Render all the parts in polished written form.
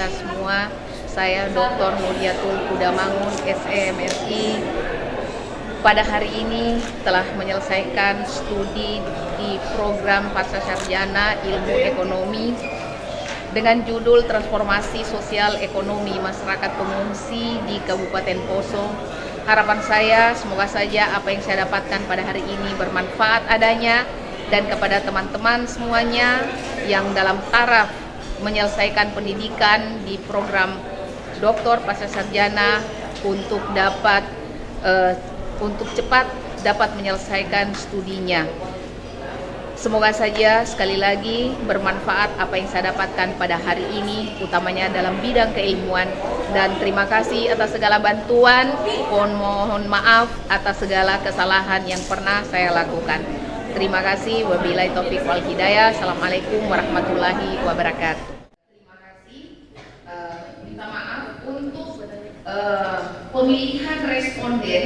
kita semua. Saya Dr. Nuryatul Kudamangun, SMSI. Pada hari ini telah menyelesaikan studi di program Pascasarjana Ilmu Ekonomi dengan judul Transformasi Sosial Ekonomi Masyarakat Pengungsi di Kabupaten Poso. Harapan saya semoga saja apa yang saya dapatkan pada hari ini bermanfaat adanya, dan kepada teman-teman semuanya yang dalam taraf menyelesaikan pendidikan di program Doktor Pascasarjana untuk cepat dapat menyelesaikan studinya. Semoga saja sekali lagi bermanfaat apa yang saya dapatkan pada hari ini, utamanya dalam bidang keilmuan, dan terima kasih atas segala bantuan. Mohon maaf atas segala kesalahan yang pernah saya lakukan. Terima kasih. Wabillahi taufiq wal hidayah. Assalamualaikum warahmatullahi wabarakatuh. Terima kasih. Minta maaf untuk pemilihan responden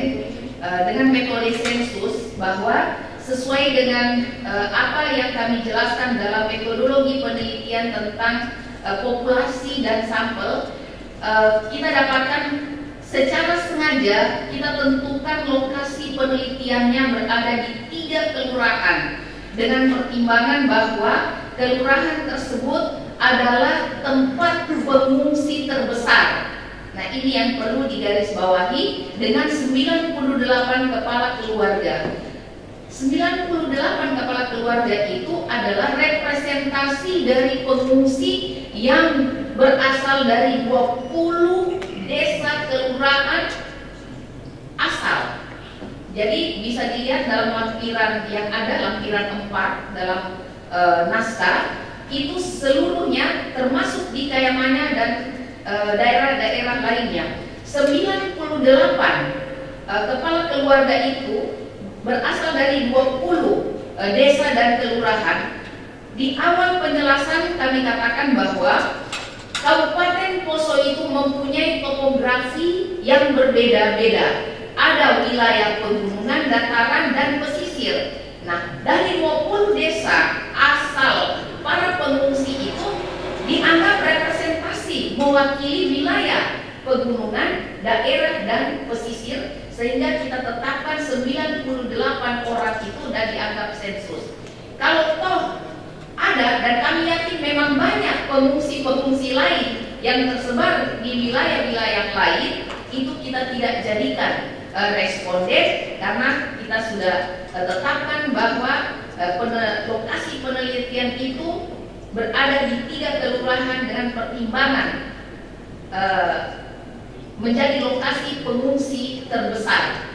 dengan metode sensus, bahwa sesuai dengan apa yang kami jelaskan dalam metodologi penelitian tentang populasi dan sampel, kita dapatkan secara sengaja kita tentukan lokasi penelitiannya berada di 3 kelurahan dengan pertimbangan bahwa kelurahan tersebut adalah tempat pengungsi terbesar. Nah, ini yang perlu digarisbawahi dengan 98 kepala keluarga. 98 kepala keluarga itu adalah representasi dari pengungsi yang berasal dari 20 desa kelurahan asal. Jadi bisa dilihat dalam lampiran yang ada, lampiran 4 dalam naskah, itu seluruhnya termasuk di Kayamanya dan daerah-daerah lainnya. 98 kepala keluarga itu berasal dari 20 desa dan kelurahan. Di awal penjelasan kami katakan bahwa Kabupaten Poso itu mempunyai topografi yang berbeda-beda. Ada wilayah pegunungan, dataran, dan pesisir. Nah, dari 20 desa asal para pengungsi itu dianggap representasi mewakili wilayah pegunungan, daerah, dan pesisir, sehingga kita tetapkan 98 orang itu dan dianggap sensus. Kalau toh ada, dan kami yakin memang banyak pengungsi-pengungsi lain yang tersebar di wilayah-wilayah lain, itu kita tidak jadikan responden, karena kita sudah tetapkan bahwa lokasi penelitian itu berada di 3 kelurahan dengan pertimbangan menjadi lokasi pengungsi terbesar.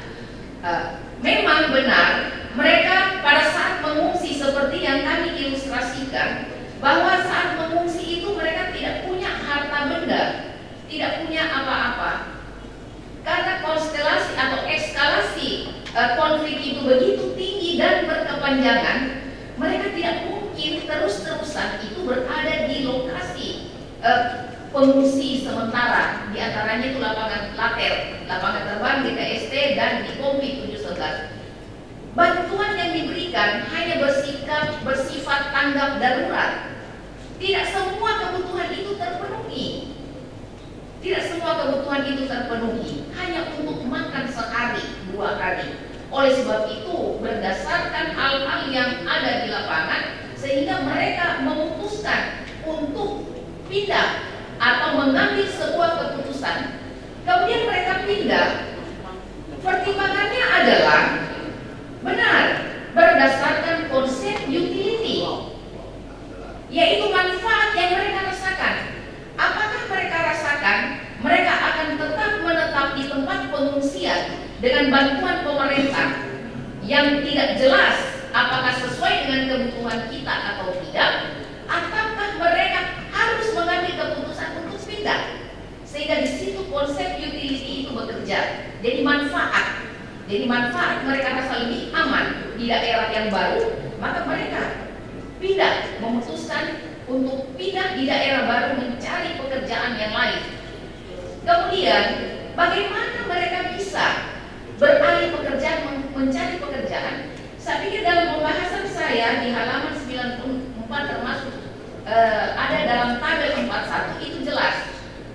Memang benar mereka pada saat mengungsi seperti yang kami ilustrasikan, bahwa saat mengungsi itu mereka tidak punya harta benda, tidak punya apa-apa. Karena konstelasi atau eskalasi konflik itu begitu tinggi dan berkepanjangan, mereka tidak mungkin terus-terusan itu berada di lokasi pengungsi sementara. Di antaranya itu lapangan later, lapangan terbang DKST, dan di Kompi 711. Bantuan yang diberikan hanya bersifat tanggap darurat. Tidak semua kebutuhan itu terpenuhi. Tidak semua kebutuhan itu terpenuhi, hanya untuk makan sehari, 2 hari. Oleh sebab itu, berdasarkan hal-hal yang ada di lapangan, sehingga mereka memutuskan untuk pindah atau mengambil sebuah keputusan. Kemudian mereka pindah. Pertimbangannya adalah benar berdasarkan konsep utility, yaitu manfaat yang mereka rasakan. Apakah mereka rasakan mereka akan tetap menetap di tempat pengungsian dengan bantuan pemerintah yang tidak jelas apakah sesuai dengan kebutuhan kita atau tidak, ataukah mereka harus mengambil keputusan untuk pindah? Sehingga di situ konsep utility itu bekerja. Jadi manfaat mereka rasa lebih aman di daerah yang baru, maka mereka pindah, memutuskan untuk pindah di daerah baru mencari pekerjaan yang lain. Kemudian bagaimana mereka bisa beralih pekerjaan, mencari pekerjaan? Saya pikir dalam pembahasan saya di halaman 94 termasuk ada dalam tabel 41 itu jelas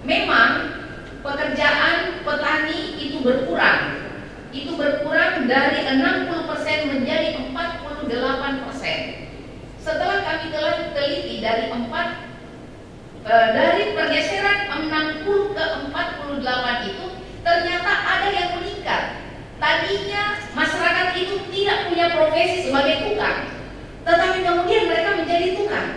memang pekerjaan petani itu berkurang. Itu berkurang dari 60% menjadi 48%. Setelah kami telah teliti dari pergeseran 60 ke 48 itu ternyata ada yang meningkat. Tadinya masyarakat itu tidak punya profesi sebagai tukang, tetapi kemudian mereka menjadi tukang.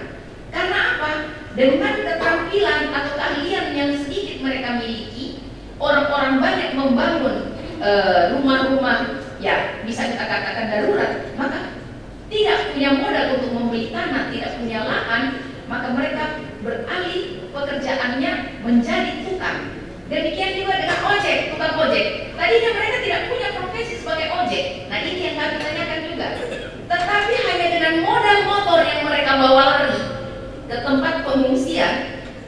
Karena apa? Dengan keterampilan atau keahlian yang sedikit mereka miliki, orang-orang banyak membangun rumah-rumah ya bisa kita katakan darurat, maka tidak punya modal untuk membeli tanah, tidak punya lahan, maka mereka beralih pekerjaannya menjadi tukang. Demikian juga dengan ojek, tukang ojek. Tadinya mereka tidak punya profesi sebagai ojek. Nah, ini yang kami tanyakan juga. Tetapi hanya dengan modal motor yang mereka bawa lari ke tempat pengungsian,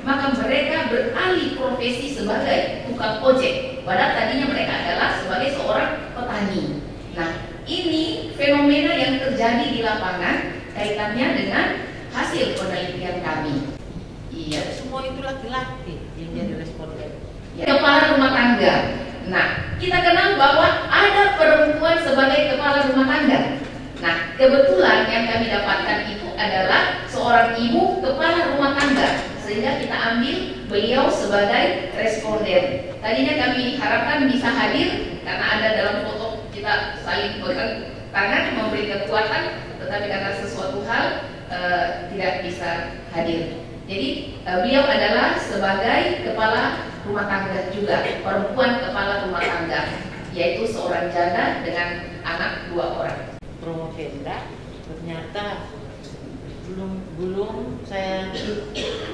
maka mereka beralih profesi sebagai tukang ojek. Padahal tadinya mereka adalah sebagai seorang petani. Nah, ini fenomena yang terjadi di lapangan kaitannya dengan hasil penelitian kami. Iya. Semua itu laki-laki yang jadi responden. Kepala rumah tangga. Nah, kita kenal bahwa ada perempuan sebagai kepala rumah tangga. Nah, kebetulan yang kami dapatkan itu adalah seorang ibu kepala rumah tangga, sehingga kita ambil beliau sebagai responden. Tadinya kami harapkan bisa hadir karena ada dalam foto kita saling pegang tangan memberi kekuatan, tetapi karena sesuatu hal tidak bisa hadir. Jadi beliau adalah sebagai kepala rumah tangga juga, perempuan kepala rumah tangga, yaitu seorang janda dengan anak 2 orang. Promopenda ternyata belum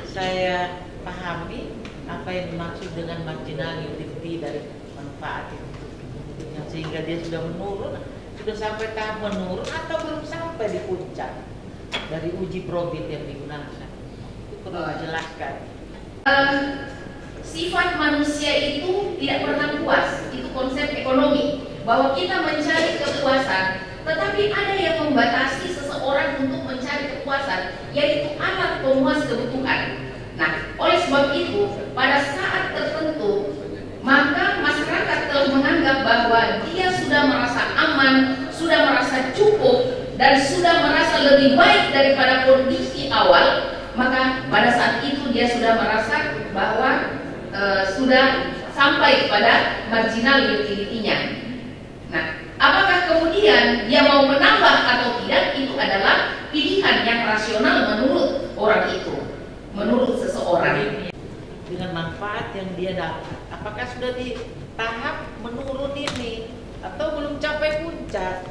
saya pahami apa yang dimaksud dengan marginal utility dari manfaat itu, sehingga dia sudah menurun, sudah sampai tahap menurun atau belum sampai di puncak dari uji probit yang digunakan. Itu perlu dijelaskan. Sifat manusia itu tidak pernah puas, itu konsep ekonomi, bahwa kita mencari kepuasan, tetapi ada yang membatasi seseorang untuk mencari kepuasan, yaitu alat pemuas kebutuhan. Nah, oleh sebab itu, pada saat tertentu, maka masyarakat telah menganggap bahwa dia sudah merasa aman, sudah merasa cukup, dan sudah merasa lebih baik daripada kondisi awal, maka pada saat itu dia sudah merasa bahwa sudah sampai pada marginal utility-nya. Nah, apakah kemudian dia mau menambah atau tidak, itu adalah pilihan yang rasional menurut orang itu, menurut seseorang. Dengan manfaat yang dia dapat, apakah sudah di tahap menurun ini atau belum capai puncak?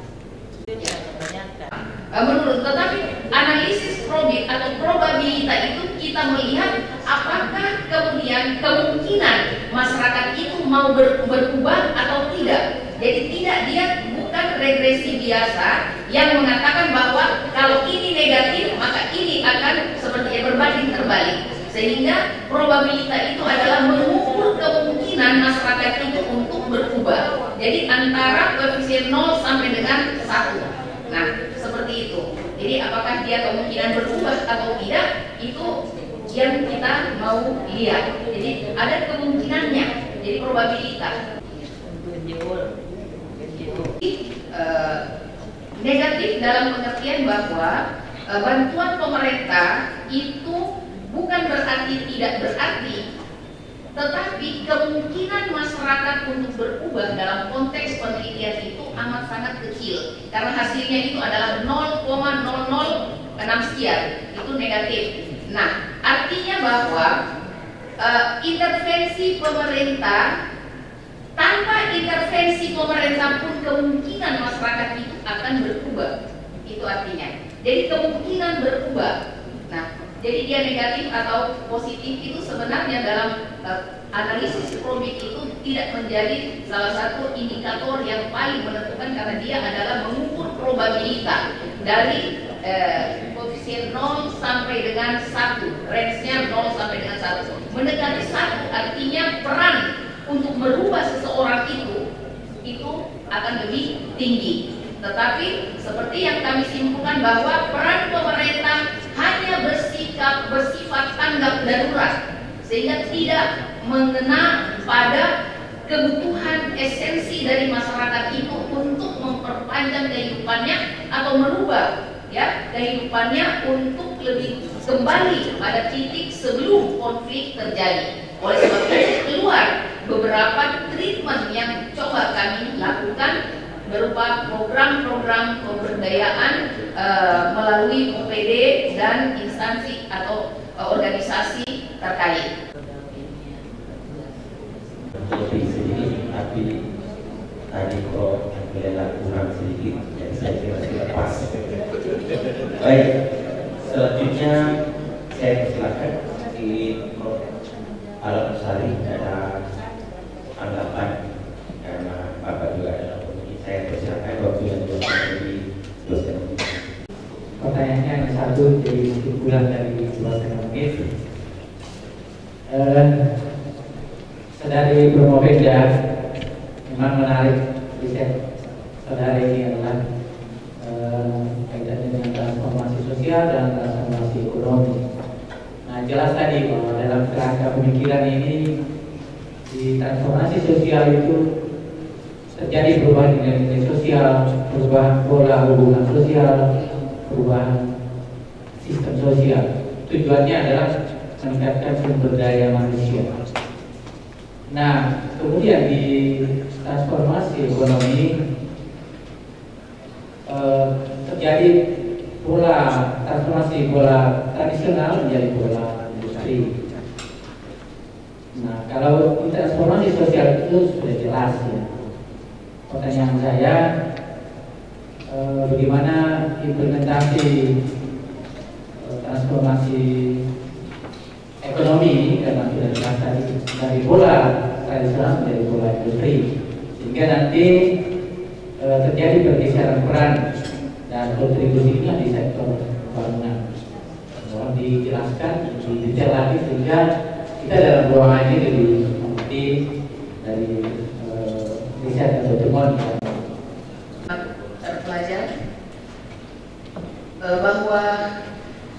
Itu yang ditanyakan. Menurut, tetapi analisis probit atau probabilitas itu kita melihat apakah kemudian kemungkinan masyarakat itu mau berubah atau tidak. Jadi dia bukan regresi biasa yang mengatakan bahwa kalau ini negatif maka ini akan seperti berbanding terbalik. Sehingga probabilitas itu adalah mengukur kemungkinan masyarakat itu untuk berubah. Jadi antara koefisien 0 sampai dengan 1. Nah, seperti itu. Jadi apakah dia kemungkinan berubah atau tidak, itu yang kita mau lihat. Jadi ada kemungkinannya. Jadi probabilitas. Negatif dalam pengertian bahwa bantuan pemerintah itu bukan berarti tidak berarti, tetapi kemungkinan masyarakat untuk berubah dalam konteks penelitian itu amat sangat kecil, karena hasilnya itu adalah 0,006 sekian, itu negatif. Nah, artinya bahwa intervensi pemerintah, tanpa intervensi pemerintah pun kemungkinan masyarakat itu akan berubah, itu artinya. Jadi kemungkinan berubah. Nah, jadi dia negatif atau positif itu sebenarnya dalam analisis probit itu tidak menjadi salah satu indikator yang paling menentukan, karena dia adalah mengukur probabilitas dari koefisien 0 sampai dengan 1, range-nya 0 sampai dengan 1. Mendekati 1 artinya peran untuk merubah seseorang itu akan lebih tinggi. Tetapi seperti yang kami simpulkan bahwa peran pemerintah hanya bersifat tanggap darurat, sehingga tidak mengena pada kebutuhan esensi dari masyarakat itu untuk memperpanjang kehidupannya atau merubah ya kehidupannya untuk lebih kembali pada titik sebelum konflik terjadi. Oleh sebab itu keluar beberapa treatment yang coba kami lakukan berupa program-program pemberdayaan melalui OPD dan instansi atau organisasi terkait. Lebih sedikit, tapi tadi kok kelihatan kurang sedikit, jadi saya kira sudah pas. Baik, selanjutnya saya persilakan di Prof. Al-Ansari ada anggapan karena Bapak juga adalah pemimpin. Saya persilakan waktu yang dari dosen. Pertanyaannya yang satu jadi mungkin kurang dari 2,5 menit. Saudari Promopeda memang menarik riset saudari ini adalah kaitannya dengan transformasi sosial dan transformasi ekonomi. Nah, jelas tadi bahwa dalam kerangka pemikiran ini di transformasi sosial itu terjadi perubahan nilai-nilai sosial, perubahan pola hubungan sosial, perubahan sistem sosial. Tujuannya adalah meningkatkan sumber daya manusia. Nah, kemudian di transformasi ekonomi terjadi pola transformasi pola tradisional menjadi pola industri. Nah, kalau di transformasi sosial itu sudah jelas ya. Pertanyaan saya, bagaimana implementasi transformasi ekonomi ini karena sudah jelas tadi dari pola tradisional menjadi pola industri, sehingga nanti terjadi pergeseran peran dan kontribusinya di sektor bangunan. Mohon dijelaskan lebih detail lagi sehingga kita dalam ruangan ini lebih mengerti dari riset atau temuan terpelajar bahwa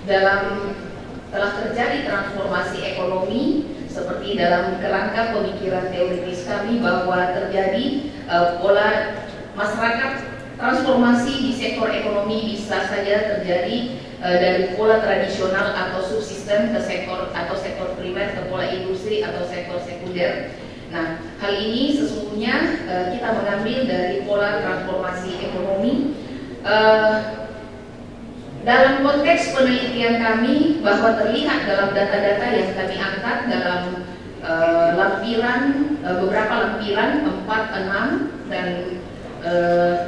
dalam telah terjadi transformasi ekonomi seperti dalam kerangka pemikiran teoritis kami bahwa terjadi pola masyarakat transformasi di sektor ekonomi bisa saja terjadi dari pola tradisional atau subsisten ke sektor atau sektor primer ke pola industri atau sektor sekunder. Nah, hal ini sesungguhnya kita mengambil dari pola transformasi ekonomi dalam konteks penelitian kami bahwa terlihat dalam data-data yang kami angkat dalam lampiran beberapa lampiran 4, 6 dan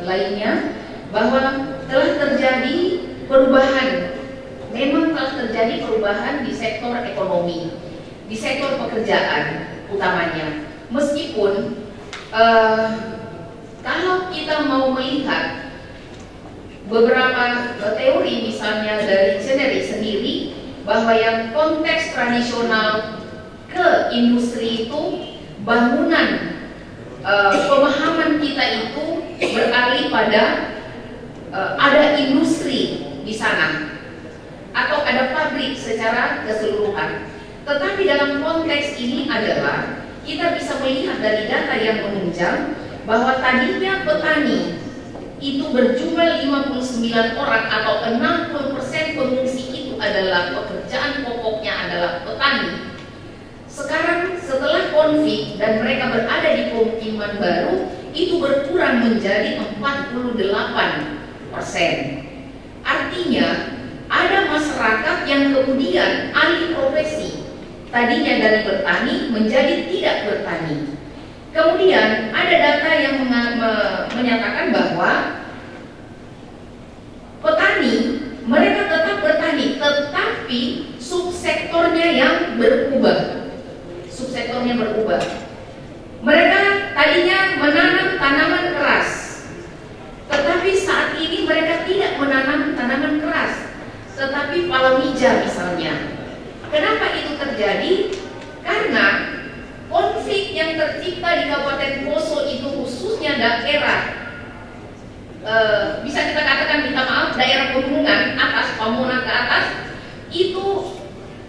lainnya bahwa telah terjadi perubahan, memang telah terjadi perubahan di sektor ekonomi, di sektor pekerjaan utamanya. Meskipun kalau kita mau melihat beberapa teori misalnya dari Cheney sendiri bahwa yang konteks tradisional ke industri itu bangunan pemahaman kita itu beralih pada ada industri di sana atau ada pabrik secara keseluruhan. Tetapi dalam konteks ini adalah kita bisa melihat dari data yang menunjang bahwa tadinya petani itu berjumlah 59 orang atau 60% pengungsi itu adalah pekerjaan pokoknya adalah petani. Sekarang setelah konflik dan mereka berada di pemukiman baru itu berkurang menjadi 48%. Artinya ada masyarakat yang kemudian alih profesi, tadinya dari bertani menjadi tidak bertani. Kemudian ada data yang menyatakan bahwa petani mereka tetap bertani, tetapi subsektornya yang berubah. Subsektornya berubah. Mereka tadinya menanam tanaman keras, tetapi saat ini mereka tidak menanam tanaman keras, tetapi palawija misalnya. Kenapa itu terjadi? Karena konflik yang tercipta di Kabupaten Poso itu khususnya daerah bisa kita katakan, minta maaf, daerah pegunungan atas, Pamona ke atas itu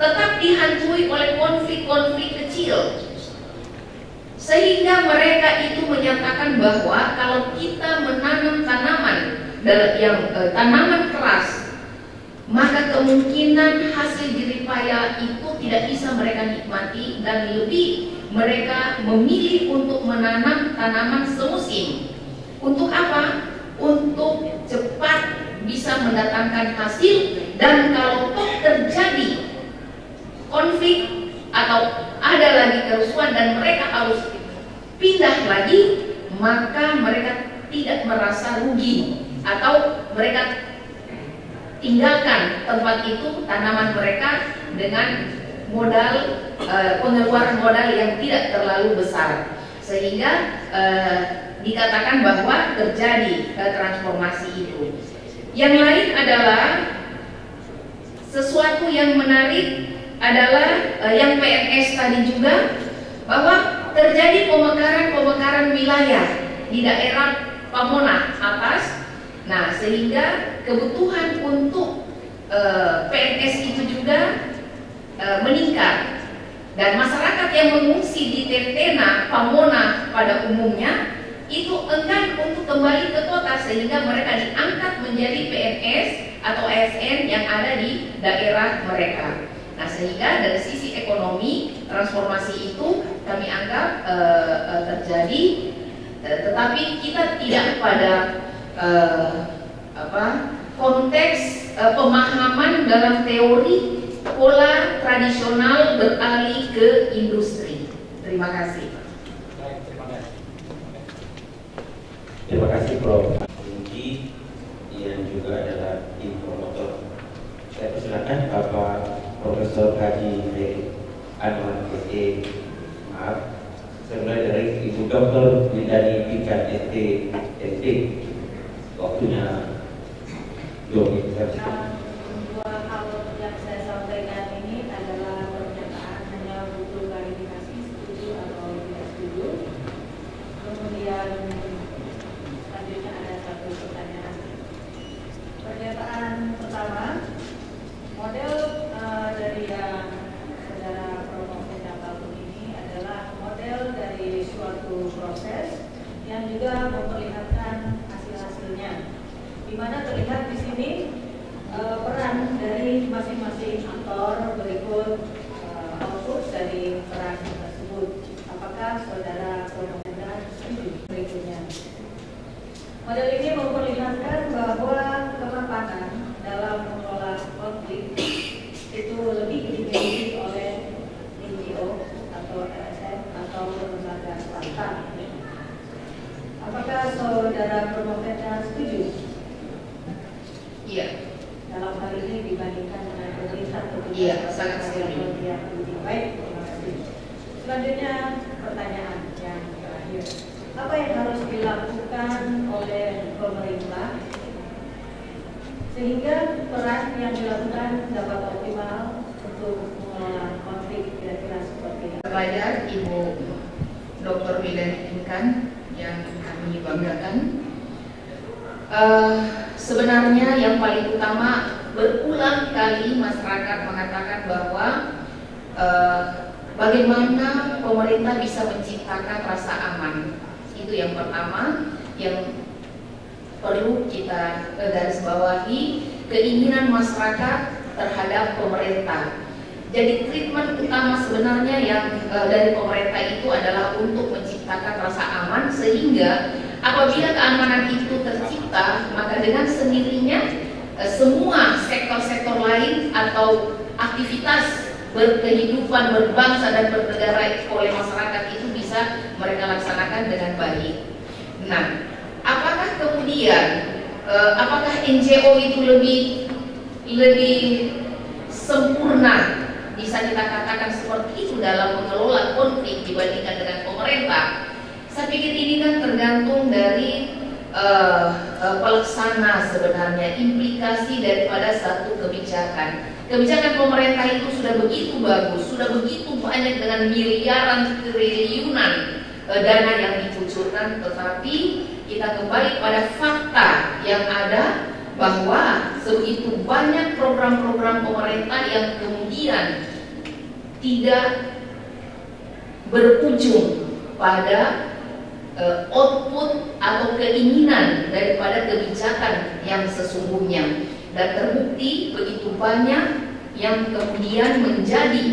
tetap dihantui oleh konflik-konflik hasil. Sehingga mereka itu menyatakan bahwa kalau kita menanam tanaman tanaman keras, maka kemungkinan hasil jeripaya itu tidak bisa mereka nikmati, dan lebih mereka memilih untuk menanam tanaman semusim. Untuk apa? Untuk cepat bisa mendatangkan hasil, dan kalau toh terjadi konflik atau ada lagi kerusuhan dan mereka harus pindah lagi, maka mereka tidak merasa rugi atau mereka tinggalkan tempat itu, tanaman mereka dengan modal pengeluaran modal yang tidak terlalu besar, sehingga dikatakan bahwa terjadi transformasi itu. Yang lain adalah sesuatu yang menarik adalah yang PNS tadi juga, bahwa terjadi pemekaran wilayah di daerah Pamona atas. Nah, sehingga kebutuhan untuk PNS itu juga meningkat, dan masyarakat yang mengungsi di Tetena, Pamona pada umumnya itu enggan untuk kembali ke kota, sehingga mereka diangkat menjadi PNS atau ASN yang ada di daerah mereka. Nah, sehingga dari sisi ekonomi transformasi itu kami anggap terjadi, tetapi kita tidak pada konteks pemahaman dalam teori pola tradisional beralih ke industri. Terima kasih. Terima kasih Prof. Mungkin yang juga adalah tim promotor. Saya persilakan Bapak Profesor Haji Anwar SE, maaf, saya mulai dari Ibu Dr. Windani Tingkat ST, waktunya 2 menit. Dua hal yang saya sampaikan ini adalah pernyataan, hanya butuh klarifikasi setuju atau tidak setuju. Kemudian selanjutnya ada satu pertanyaan. Pernyataan pertama, model dari yang saudara Prof. Hendakapun ini adalah model dari suatu proses yang juga memperlihatkan hasil-hasilnya, di mana terlihat di sini peran dari masing-masing aktor berikut output dari peran tersebut. Apakah saudara Prof. setuju berikutnya? Model ini memperlihatkan bahwa kemapanan dalam mengelola konflik itu lebih dimiliki oleh NGO atau LSM atau lembaga swasta. Apakah saudara Prof. setuju? Iya. Dalam hal ini dibandingkan dengan pemerintah? Iya, sangat setuju. Baik, terima kasih. Selanjutnya pertanyaan yang terakhir. Apa yang harus dilakukan oleh pemerintah sehingga peran yang dilakukan dapat optimal untuk mengelola konflik, kira-kira seperti ini? Pelajar Ibu Dr. Windani Tingkat yang kami banggakan, sebenarnya yang paling utama, berulang kali masyarakat mengatakan bahwa bagaimana pemerintah bisa menciptakan rasa aman. Itu yang pertama yang perlu kita garis bawahi, keinginan masyarakat terhadap pemerintah. Jadi treatment utama sebenarnya yang dari pemerintah itu adalah untuk menciptakan rasa aman, sehingga apabila keamanan itu tercipta, maka dengan sendirinya semua sektor-sektor lain atau aktivitas berkehidupan, berbangsa dan bernegara oleh masyarakat itu bisa mereka laksanakan dengan baik. Nah, apakah kemudian apakah NGO itu lebih sempurna, bisa kita katakan seperti itu dalam mengelola konflik dibandingkan dengan pemerintah? Saya pikir ini kan tergantung dari pelaksana sebenarnya, implikasi daripada satu kebijakan. Kebijakan pemerintah itu sudah begitu bagus, sudah begitu banyak dengan miliaran triliunan dana yang dikucurkan, tetapi kita kembali pada fakta yang ada bahwa sebegitu banyak program-program pemerintah yang kemudian tidak berujung pada output atau keinginan daripada kebijakan yang sesungguhnya, dan terbukti begitu banyak yang kemudian menjadi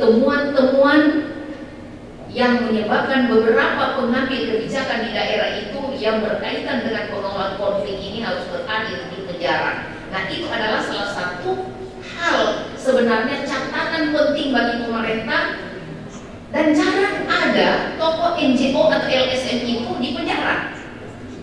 temuan-temuan yang menyebabkan beberapa pengambil kebijakan di daerah itu yang berkaitan dengan pengelolaan konflik ini harus berakhir di penjara. Nah, itu adalah salah satu hal sebenarnya catatan penting bagi pemerintah, dan jarang ada tokoh NGO atau LSM itu di penjara.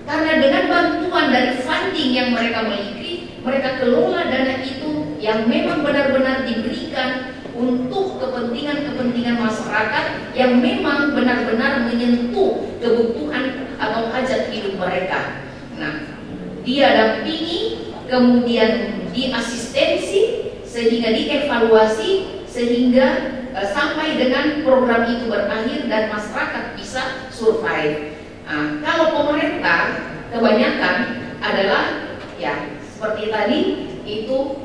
Karena dengan bantuan dari funding yang mereka miliki, mereka kelola dana itu yang memang benar-benar diberikan untuk kepentingan-kepentingan masyarakat yang memang benar-benar menyentuh kebutuhan atau hajat hidup mereka. Nah, dia dampingi, kemudian diasistensi, sehingga dievaluasi, sehingga sampai dengan program itu berakhir dan masyarakat bisa survive. Nah, kalau pemerintah kebanyakan adalah ya seperti tadi itu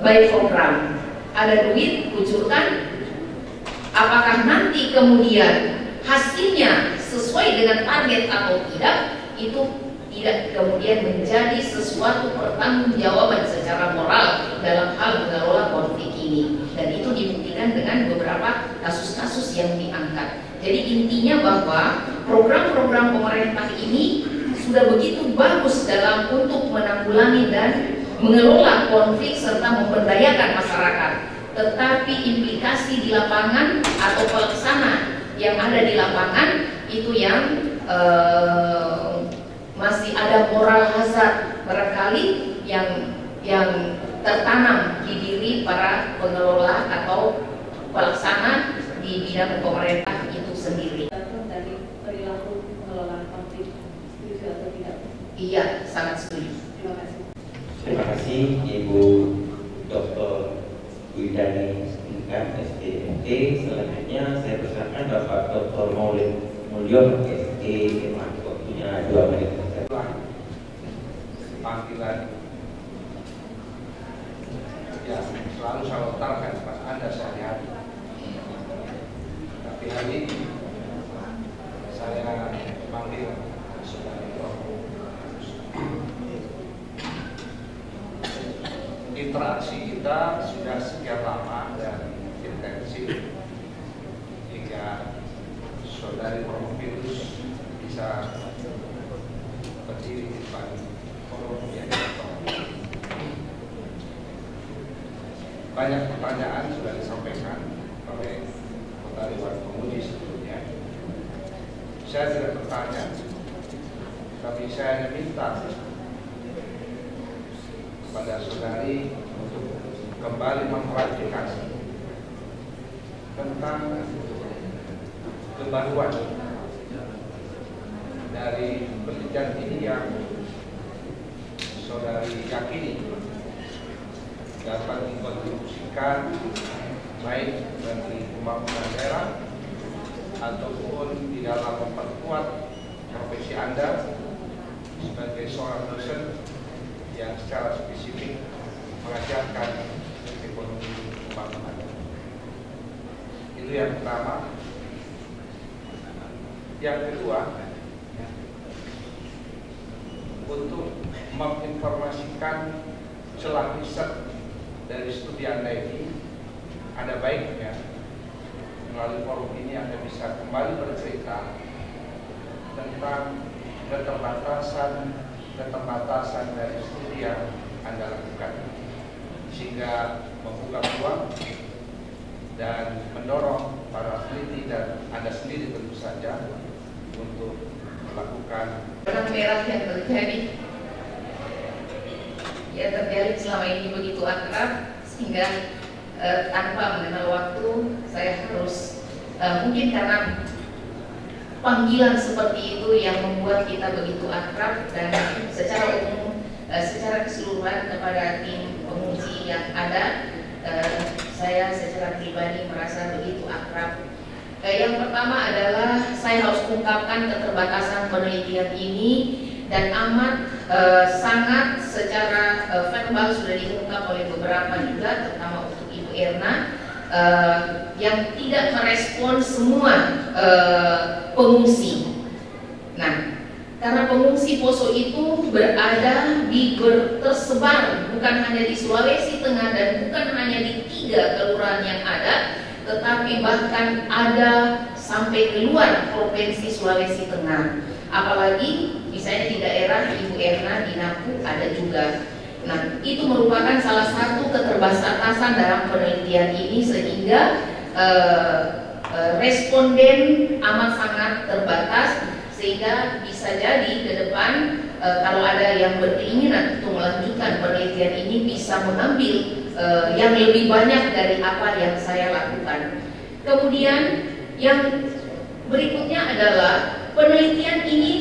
by program, ada duit kucurkan, apakah nanti kemudian hasilnya sesuai dengan target atau tidak, itu tidak kemudian menjadi sesuatu pertanggungjawaban secara moral dalam hal mengelola konflik ini, dan itu dibuktikan dengan beberapa kasus-kasus yang diangkat. Jadi intinya bahwa program-program pemerintah ini sudah begitu bagus dalam untuk menanggulangi dan mengelola konflik serta memberdayakan masyarakat, tetapi implikasi di lapangan atau pelaksana yang ada di lapangan itu yang masih ada moral hazard barangkali yang tertanam di diri para pengelola atau pelaksana di bidang pemerintah itu sendiri. Dari perilaku pengelolaan konflik, setuju atau tidak? Iya, sangat setuju. Terima kasih. Terima kasih Ibu Dr. Widani Singkat SDMT. Selanjutnya saya persilakan Bapak Dr. Maulid Mulyono SDM. Waktunya 2 menit. Panggilan yang selalu saya lontarkan kepada Anda sehari-hari. Tapi hari ini saya panggil sebagai tokoh. Interaksi kita sudah sekian lama dan intensif hingga saudari Promovirus bisa berdiri di depan forum yang banyak pertanyaan sudah disampaikan oleh Kota Dewan Penguji sebelumnya. Saya tidak bertanya, tapi saya hanya minta kepada saudari untuk kembali mengklarifikasi tentang kebaruan dari penelitian ini yang saudari yakini dapat dikontribusikan baik bagi pembangunan daerah ataupun di dalam memperkuat profesi Anda sebagai seorang dosen yang secara spesifik mengajarkan ekonomi pembangunan. Itu yang pertama. Yang kedua, untuk menginformasikan celah riset dari studi Anda ini, ada baiknya melalui forum ini Anda bisa kembali bercerita tentang keterbatasan dari studi yang Anda lakukan, sehingga membuka peluang dan mendorong para peneliti dan Anda sendiri tentu saja untuk melakukan benang merah yang terjadi ya terjadi selama ini begitu akrab sehingga tanpa mengenal waktu saya harus mungkin karena panggilan seperti itu yang membuat kita begitu akrab, dan secara umum secara keseluruhan kepada tim penguji yang ada saya secara pribadi merasa begitu akrab. Yang pertama adalah saya harus ungkapkan keterbatasan penelitian ini, dan amat sangat secara verbal sudah diungkap oleh beberapa juga, terutama untuk Ibu Erna, yang tidak merespon semua pengungsi. Nah, karena pengungsi Poso itu tersebar bukan hanya di Sulawesi Tengah dan bukan hanya di 3 kelurahan yang ada, tetapi bahkan ada sampai keluar provinsi Sulawesi Tengah. Apalagi misalnya di daerah Ibu Erna di Napu ada juga. Nah, itu merupakan salah satu keterbatasan dalam penelitian ini sehingga responden amat sangat terbatas, sehingga bisa jadi ke depan kalau ada yang berkeinginan untuk melanjutkan penelitian ini bisa mengambil yang lebih banyak dari apa yang saya lakukan. Kemudian yang berikutnya adalah penelitian ini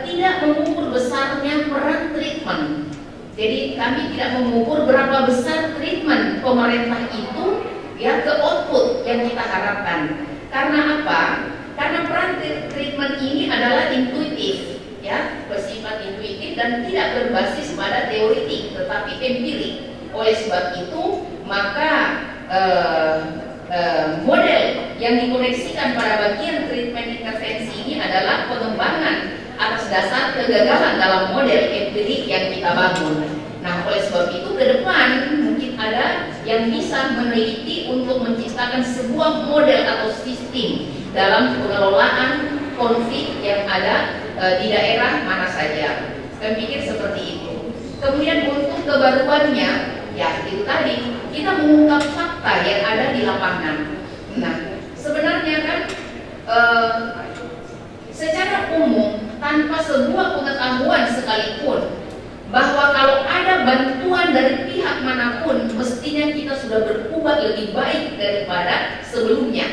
tidak mengukur besarnya peran treatment. Jadi kami tidak mengukur berapa besar treatment pemerintah itu ya ke output yang kita harapkan. Karena apa? Karena peran treatment ini adalah intuitif, ya, bersifat intuitif dan tidak berbasis pada teoritik, tetapi empirik. Oleh sebab itu, maka model yang dikoneksikan pada bagian treatment intervensi ini adalah pengembangan atas dasar kegagalan dalam model empirik yang kita bangun. Nah, oleh sebab itu ke depan mungkin ada yang bisa meneliti untuk menciptakan sebuah model atau sistem dalam pengelolaan konflik yang ada di daerah mana saja. Saya pikir seperti itu. Kemudian untuk kebaruannya, ya itu tadi kita mengungkap fakta yang ada di lapangan. Nah, sebenarnya kan secara umum tanpa sebuah pengetahuan sekalipun bahwa kalau ada bantuan dari pihak manapun mestinya kita sudah berubah lebih baik daripada sebelumnya.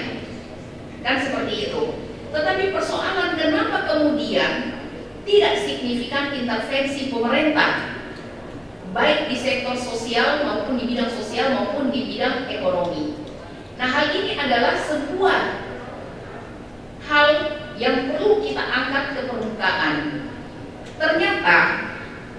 Kan seperti itu. Tetapi persoalan kenapa kemudian tidak signifikan intervensi pemerintah baik di sektor sosial maupun di bidang sosial maupun di bidang ekonomi. Nah, hal ini adalah sebuah hal yang perlu kita angkat ke permukaan. Ternyata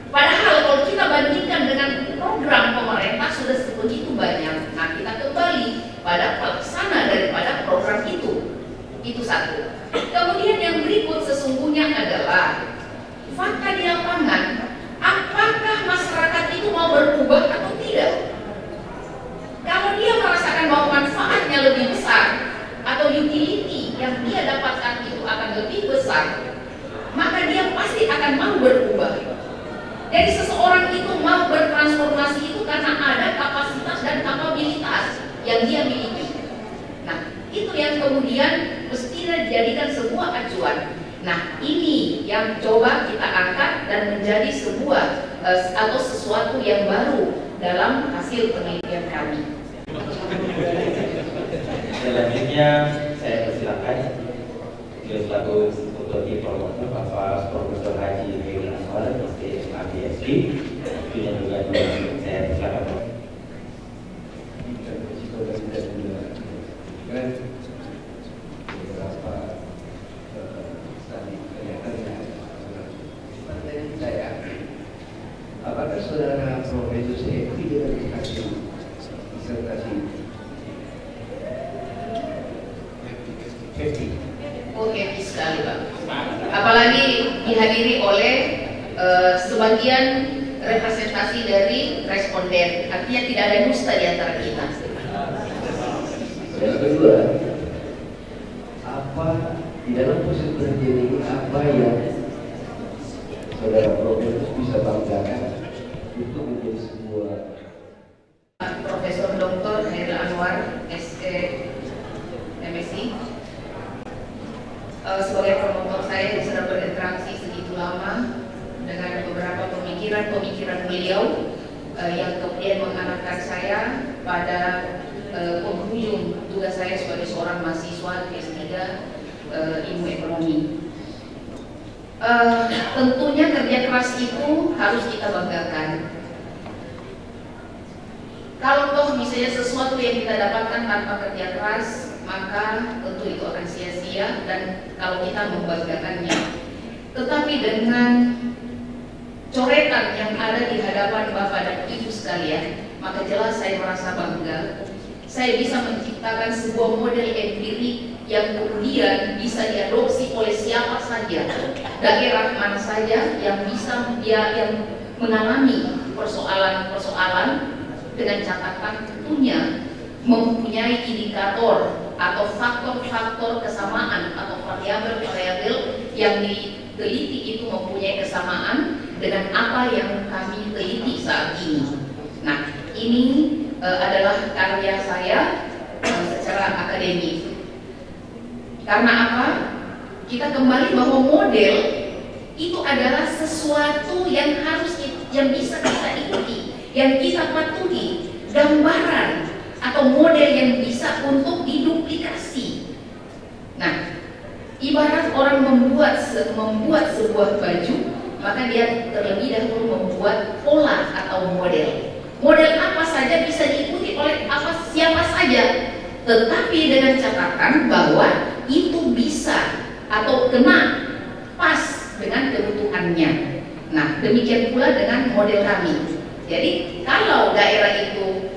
padahal kalau kita bandingkan dengan program pemerintah sudah sebegitu banyak. Nah, kita kembali pada pelaksana daripada program itu. Itu satu. Kemudian yang berikut sesungguhnya adalah fakta di lapangan. Apakah masyarakat itu mau berubah atau tidak? Kalau dia merasakan bahwa manfaatnya lebih besar atau utility yang dia dapatkan itu akan lebih besar, maka dia pasti akan mau berubah. Jadi seseorang itu mau bertransformasi itu karena ada kapasitas dan kapabilitas yang dia miliki. Nah, itu yang kemudian mestinya dijadikan sebuah acuan. Nah, ini yang coba kita angkat dan menjadi sebuah atau sesuatu yang baru dalam hasil penelitian kami. Selanjutnya saya persilakan selaku Ketua Tim Promotor Bapak Profesor Haji Heri Anwar, SPSD, yang juga saya persilakan. Apakah saudara Profesor Sefri dengan hasil disertasi happy? Oh, happy sekali, Pak. Apalagi dihadiri oleh sebagian representasi dari responden, artinya tidak ada dusta di antara kita. Yang kedua, apa di dalam proses penelitian ini apa yang saudara Profesor bisa banggakan untuk menjadi sebuah Profesor Dr. Heri Anwar, SE MSc. Sebagai promotor saya sudah berinteraksi segitu lama dengan beberapa pemikiran beliau yang kemudian mengarahkan saya pada penghujung tugas saya sebagai seorang mahasiswa S3 ilmu ekonomi. Tentunya kerja keras itu harus kita banggakan. Kalau toh misalnya sesuatu yang kita dapatkan tanpa kerja keras, maka tentu itu akan sia-sia dan kalau kita membanggakannya. Tetapi dengan coretan yang ada di hadapan Bapak dan Ibu sekalian, maka jelas saya merasa bangga. saya bisa menciptakan sebuah model empirik yang kemudian bisa diadopsi oleh siapa saja, daerah mana saja yang bisa yang mengalami persoalan-persoalan, dengan catatan tentunya mempunyai indikator atau faktor-faktor kesamaan atau variabel-variabel yang diteliti itu mempunyai kesamaan dengan apa yang kami teliti saat ini. Nah, ini adalah karya saya secara akademik. Karena apa? Kita kembali bahwa model itu adalah sesuatu yang bisa kita ikuti, yang kita patuhi, gambaran atau model yang bisa untuk diduplikasi. Nah, ibarat orang membuat sebuah baju, maka dia terlebih dahulu membuat pola atau model. Model apa saja bisa diikuti oleh siapa saja, tetapi dengan catatan bahwa itu bisa atau kena pas dengan kebutuhannya. Nah, demikian pula dengan model kami. Jadi kalau daerah itu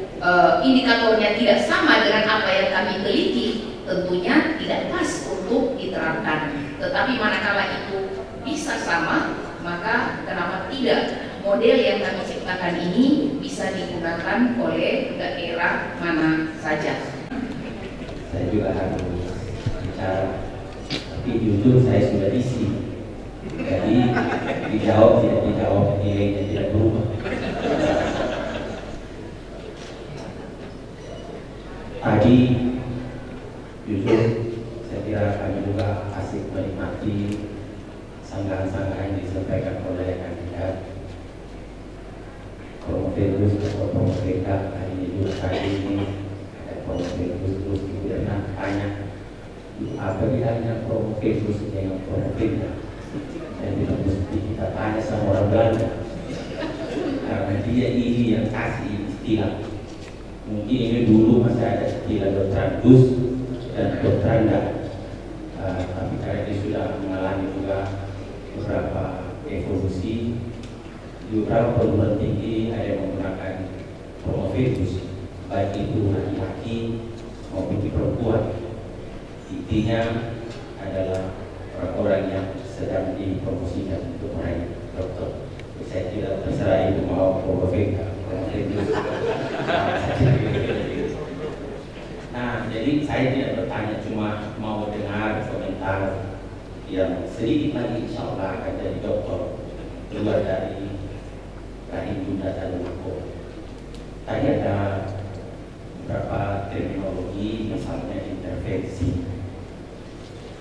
indikatornya tidak sama dengan apa yang kami teliti, tentunya tidak pas untuk diterapkan. Tetapi manakala itu bisa sama, maka kenapa tidak model yang kami ciptakan ini bisa digunakan oleh daerah mana saja. Saya juga harus bicara, tapi jujur saya sudah isi. Jadi dijawab tidak dijawab, nilainya tidak berubah. Tadi jujur saya kira kami juga asik menikmati sanggahan-sanggahan yang disampaikan oleh kandidat Promovius atau Promovika. Hari ini juga tadi ini ada Promovius, terus kemudian tanya apa bedanya Promovius dengan Promovika. Saya bilang mesti kita tanya sama orang Belanda, karena dia ini yang kasih istilah. Mungkin ini dulu masih ada istilah Bertrandus dan Bertranda, tapi karena dia sudah mengalami juga beberapa evolusi di beberapa perguruan tinggi, ada yang menggunakan Promovius, baik itu laki-laki maupun perempuan. Intinya adalah orang-orang yang sedang dipromosikan untuk meraih doktor. Saya tidak terserah itu mau Promovika. Nah, jadi saya tidak bertanya, cuma mau dengar komentar yang sedikit lagi insya Allah akan jadi doktor keluar dari rahim bunda Tadulako. Tadi ada beberapa terminologi, misalnya intervensi.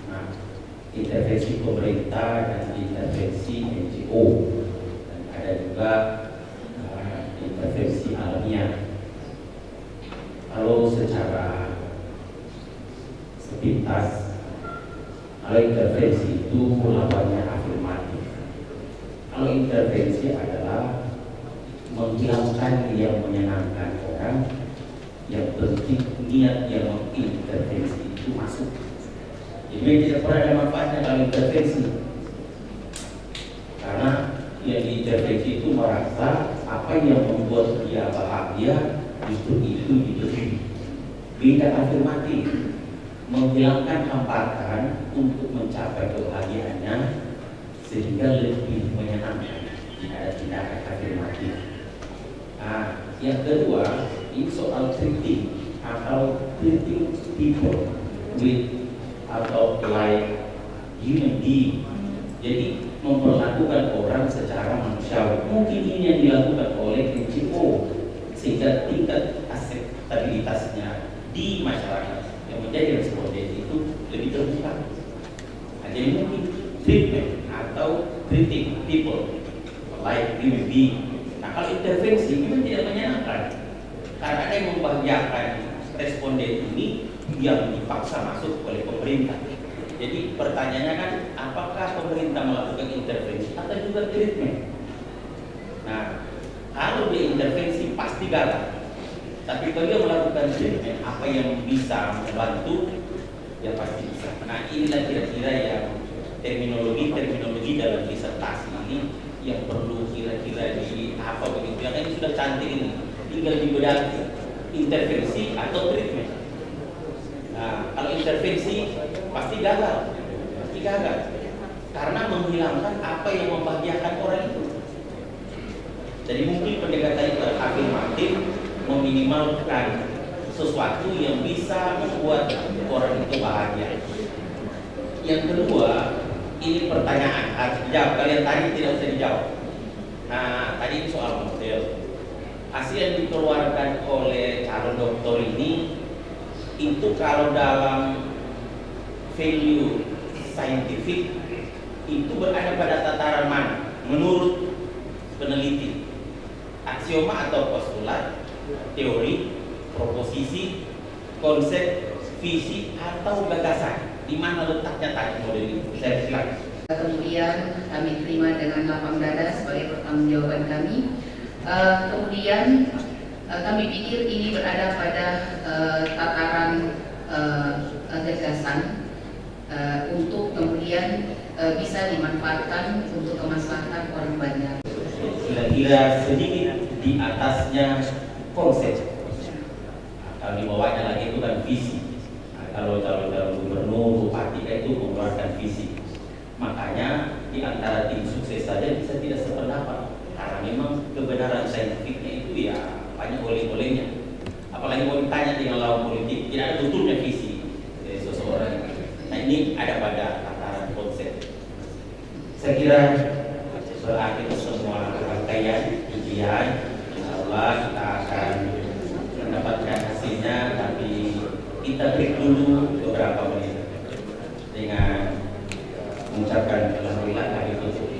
Nah, intervensi pemerintah dan intervensi NGO, dan ada juga intervensi alamiah. Kalau secara sepintas, kalau intervensi itu lawannya afirmatif. Kalau intervensi adalah menghilangkan yang menyenangkan orang, yang penting niat yang mengintervensi itu masuk. Jadi tidak pernah ada manfaatnya kalau intervensi, karena yang diintervensi itu merasa apa yang membuat dia bahagia justru itu diberi. Beda afirmatif, menghilangkan hambatan untuk mencapai kebahagiaannya sehingga lebih menyenangkan. Jika ada tindakan afirmatif. Nah, yang kedua ini soal treating atau treating people with atau like human being. Jadi memperlakukan orang secara manusiawi. Mungkin ini yang dilakukan oleh NGO sehingga tingkat akseptabilitasnya di masyarakat yang menjadi responden itu lebih terbuka. Nah, jadi mungkin treatment atau treating people like human being. Nah, kalau intervensi itu tidak menyenangkan karena ada yang membahagiakan responden ini yang dipaksa masuk oleh pemerintah. Jadi pertanyaannya kan, apakah pemerintah melakukan intervensi atau juga treatment? Nah, kalau dia intervensi pasti gagal. Tapi kalau dia melakukan treatment, apa yang bisa membantu, ya pasti bisa. Nah, inilah kira-kira yang terminologi dalam disertasi ini yang perlu kira-kira di apa begitu. Yang ini sudah cantik ini, tinggal dibedakan. intervensi atau treatment. Nah, kalau intervensi pasti gagal, karena menghilangkan apa yang membahagiakan orang itu. Jadi mungkin pendekatan itu afirmatif, meminimalkan sesuatu yang bisa membuat orang itu bahagia. Yang kedua, ini pertanyaan harus dijawab. Kalian tadi tidak usah dijawab. Nah, tadi ini soal model. Hasil yang dikeluarkan oleh calon doktor ini itu kalau dalam value scientific itu berada pada tataran mana? Menurut peneliti, aksioma atau postulat, teori, proposisi, konsep, visi atau gagasan. Di mana letaknya tadi model itu? Saya silakan. Kemudian kami terima dengan lapang dada sebagai pertanggungjawaban kami. Kemudian kami pikir ini berada pada tataran gagasan untuk kemudian bisa dimanfaatkan untuk kemaslahatan orang banyak. Kira-kira sedikit di atasnya konsep. Kalau di bawahnya lagi itu kan visi. Kalau calon-calon gubernur, bupati itu mengeluarkan visi. Makanya di antara tim sukses saja bisa tidak sependapat. Karena memang kebenaran saintifiknya itu ya banyak oleh-olehnya. Apalagi mau ditanya dengan lawan politik, tidak ada betulnya visi seseorang. Nah ini ada pada tataran konsep. Saya kira berakhir semua rangkaian ujian. InsyaAllah kita akan mendapatkan hasilnya, tapi kita break dulu beberapa menit dengan mengucapkan alhamdulillah kami tutup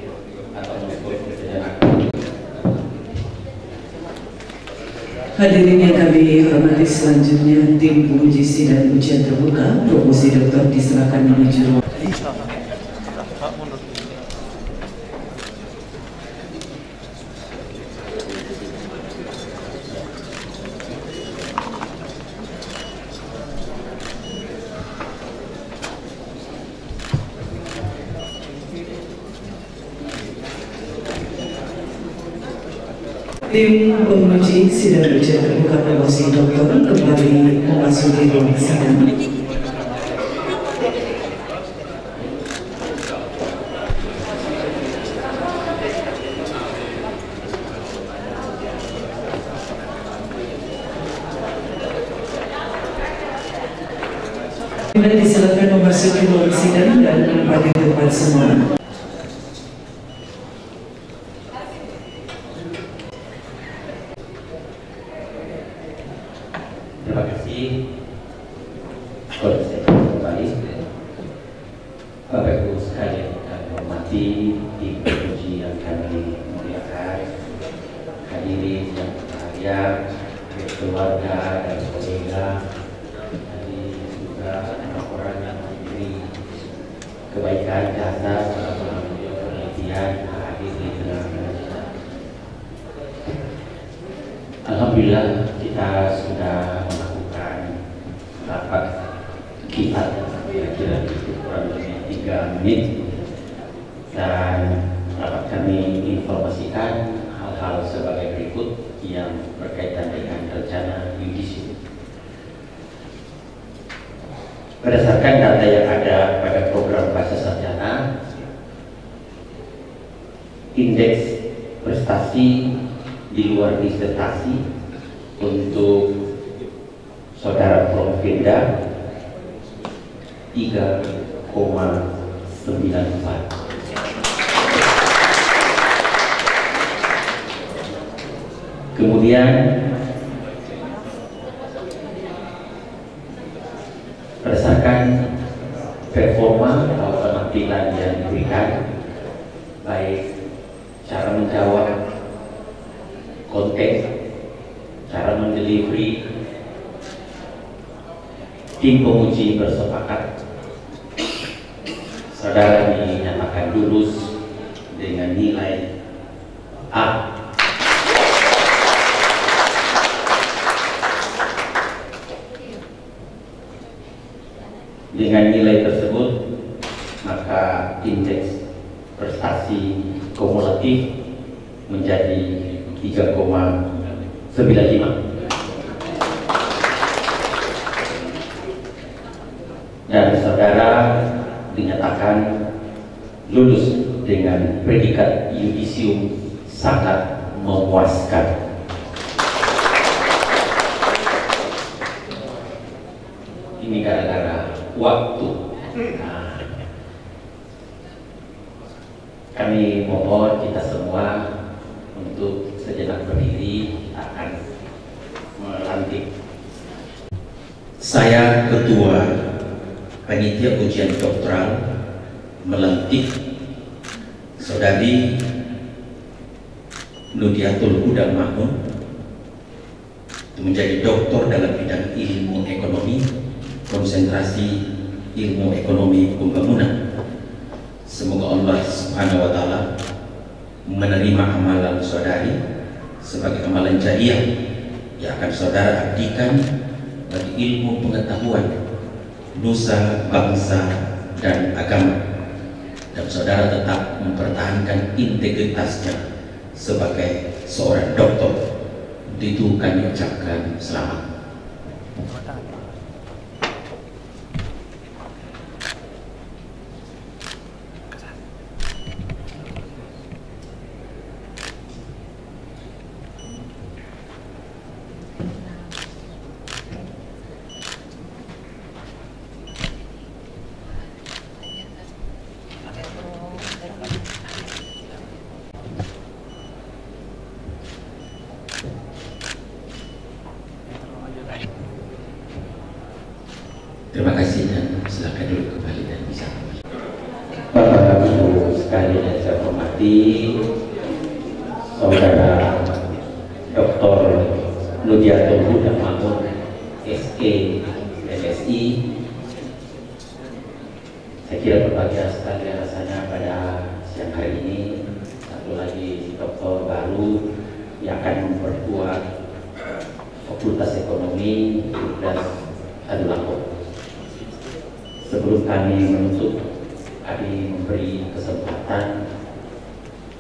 atau menutup sejenak. Hadirin yang kami hormati, selanjutnya tim penguji sidang ujian terbuka proposi doktor diserahkan menuju ruang. Tim penguji sidang ujian terbuka proposi doktor kembali memasuki ruang sidang. Disilakan memasuki ruang sidang dan menempati tempat semua. Terima kasih. Kembali, Bapak Ibu sekalian kami hormati, tim penguji yang kami muliakan, hadirin yang berbahagia, keluarga dan kolega, juga orang-orang yang memberi kebaikan jasa selama penelitian hadir di tengah-tengah kita. Alhamdulillah kita sudah melakukan rapat kilat kira-kira kurang lebih 3 menit, dan rapat kami informasikan hal-hal sebagai berikut yang berkaitan dengan rencana UGC. Berdasarkan data yang ada pada program Bahasa Sarjana, indeks prestasi di luar disertasi untuk saudara Prof. Firda 3,94. Kemudian berdasarkan performa atau penampilan yang diberikan, baik cara menjawab, konteks, cara mendelivery, tim penguji bersepakat saudara dinyatakan lulus dengan nilai A. Dengan nilai tersebut, maka indeks prestasi kumulatif menjadi 3,95. dan saudara dinyatakan lulus dengan predikat yudisium sangat memuaskan. Ini gara-gara waktu. Nah, kami mohon kita semua untuk sejenak berdiri, akan melantik. Saya Ketua Panitia Ujian Doktoral melantik Saudari Nudiatul Huda Mahmud menjadi doktor dalam bidang ilmu ekonomi, konsentrasi ilmu ekonomi pembangunan. Semoga Allah Subhanahu wa Ta'ala menerima amalan saudari sebagai amalan jariah yang akan saudara abdikan bagi ilmu pengetahuan nusa, bangsa, dan agama, dan saudara tetap mempertahankan integritasnya sebagai seorang doktor. Itu kami ucapkan selamat. Terima kasih dan silakan duduk kembali dan bisa. Bapak Ibu sekalian yang saya hormati, Saudara Dr. Nudiatul Huda Mahmud, SE, MSI. Saya kira berbahagia sekali rasanya pada siang hari ini. Satu lagi doktor baru yang akan memperkuat Fakultas Ekonomi Universitas Adulapo. Sebelum kami menutup, kami memberi kesempatan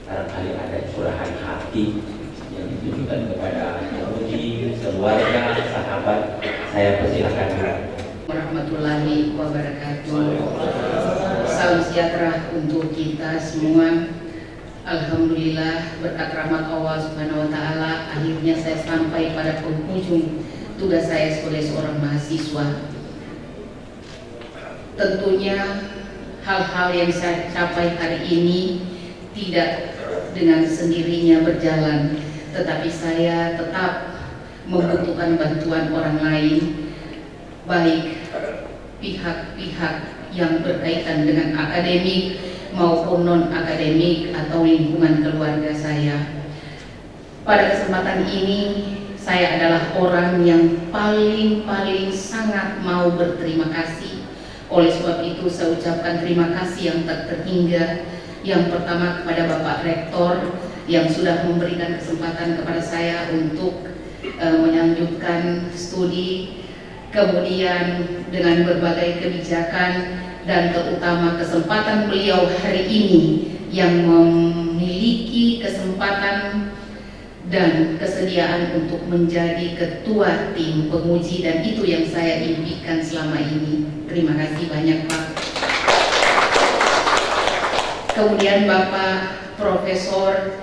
barangkali ada curahan hati yang ditujukan kepada Yahudi, keluarga, sahabat. Saya persilakan. Warahmatullahi wabarakatuh. Salam sejahtera untuk kita semua. Alhamdulillah, berkat rahmat Allah Subhanahu wa Ta'ala, akhirnya saya sampai pada penghujung tugas saya sebagai seorang mahasiswa. Tentunya hal-hal yang saya capai hari ini tidak dengan sendirinya berjalan, tetapi saya tetap membutuhkan bantuan orang lain, baik pihak-pihak yang berkaitan dengan akademik maupun non-akademik atau lingkungan keluarga saya. Pada kesempatan ini saya adalah orang yang paling sangat mau berterima kasih. Oleh sebab itu saya ucapkan terima kasih yang tak terhingga. Yang pertama kepada Bapak Rektor yang sudah memberikan kesempatan kepada saya untuk melanjutkan studi, kemudian dengan berbagai kebijakan dan terutama kesempatan beliau hari ini yang memiliki kesempatan dan kesediaan untuk menjadi ketua tim penguji, dan itu yang saya impikan selama ini. Terima kasih banyak Pak. Kemudian Bapak Profesor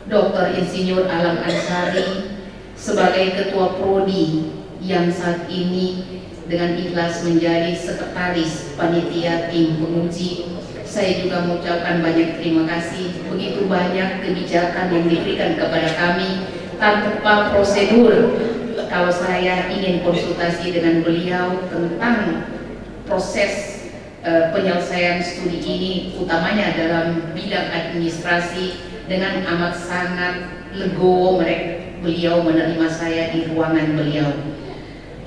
Dr. Insinyur Alam Ansari sebagai ketua prodi yang saat ini dengan ikhlas menjadi sekretaris panitia tim penguji. Saya juga mengucapkan banyak terima kasih. Begitu banyak kebijakan yang diberikan kepada kami tanpa prosedur. Kalau saya ingin konsultasi dengan beliau tentang proses penyelesaian studi ini, utamanya dalam bidang administrasi, dengan amat sangat legowo beliau menerima saya di ruangan beliau.